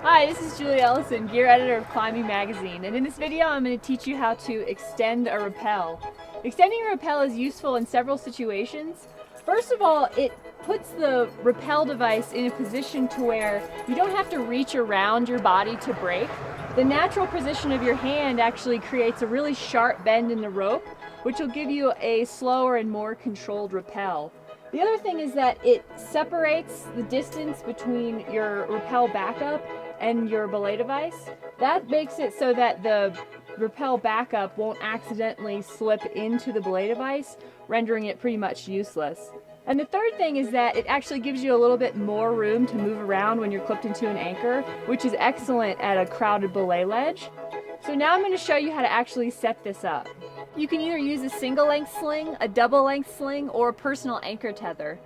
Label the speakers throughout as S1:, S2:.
S1: Hi, this is Julie Ellison, gear editor of Climbing Magazine, and in this video I'm going to teach you how to extend a rappel. Extending a rappel is useful in several situations. First of all, it puts the rappel device in a position to where you don't have to reach around your body to break. The natural position of your hand actually creates a really sharp bend in the rope, which will give you a slower and more controlled rappel. The other thing is that it separates the distance between your rappel backup and your belay device. That makes it so that the rappel backup won't accidentally slip into the belay device, rendering it pretty much useless. And the third thing is that it actually gives you a little bit more room to move around when you're clipped into an anchor, which is excellent at a crowded belay ledge. So now I'm going to show you how to actually set this up. You can either use a single length sling, a double length sling, or a personal anchor tether.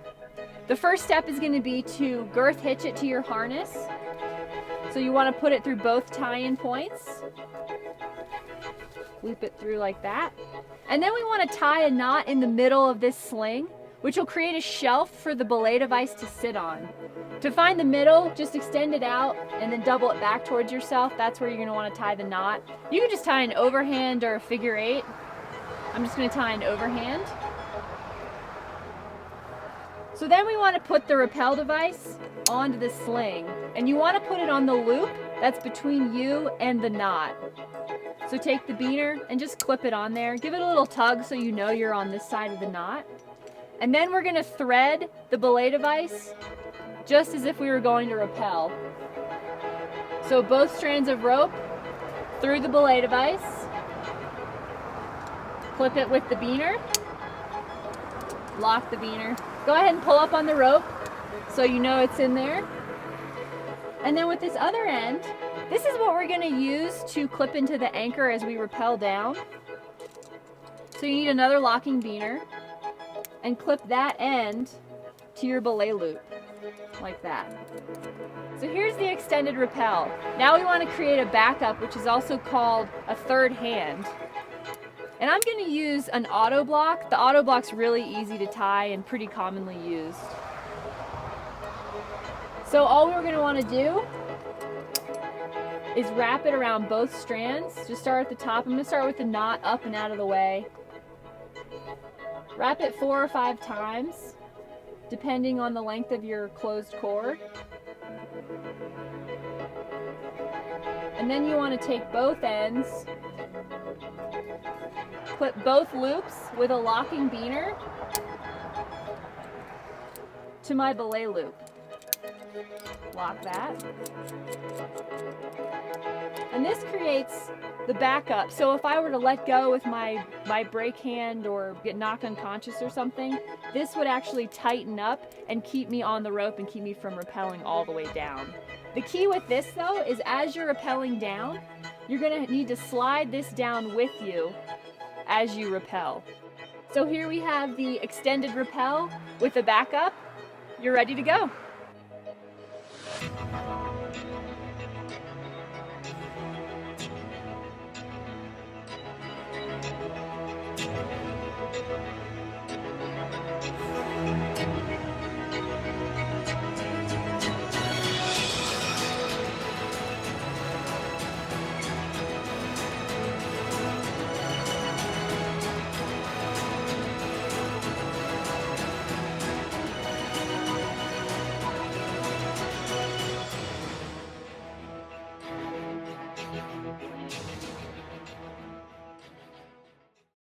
S1: The first step is going to be to girth hitch it to your harness. So you want to put it through both tie-in points. Loop it through like that. And then we want to tie a knot in the middle of this sling, which will create a shelf for the belay device to sit on. To find the middle, just extend it out and then double it back towards yourself. That's where you're going to want to tie the knot. You can just tie an overhand or a figure eight. I'm just going to tie an overhand. So then we want to put the rappel device onto the sling, and you want to put it on the loop that's between you and the knot. So take the beaner and just clip it on there. Give it a little tug so you know you're on this side of the knot. And then we're going to thread the belay device just as if we were going to rappel. So both strands of rope through the belay device, clip it with the beaner, lock the beaner. Go ahead and pull up on the rope so you know it's in there. And then with this other end, this is what we're going to use to clip into the anchor as we rappel down. So you need another locking beaner and clip that end to your belay loop, like that. So here's the extended rappel. Now we want to create a backup, which is also called a third hand. And I'm going to use an auto block. The auto block's really easy to tie and pretty commonly used. So all we're going to want to do is wrap it around both strands. Just start at the top. I'm going to start with the knot up and out of the way. Wrap it 4 or 5 times, depending on the length of your closed cord. And then you want to take both ends, clip both loops with a locking beaner to my belay loop. Lock that. And this creates the backup. So if I were to let go with my brake hand or get knocked unconscious or something, this would actually tighten up and keep me on the rope and keep me from rappelling all the way down. The key with this though is as you're rappelling down, you're going to need to slide this down with you as you rappel. So here we have the extended rappel with the backup. You're ready to go.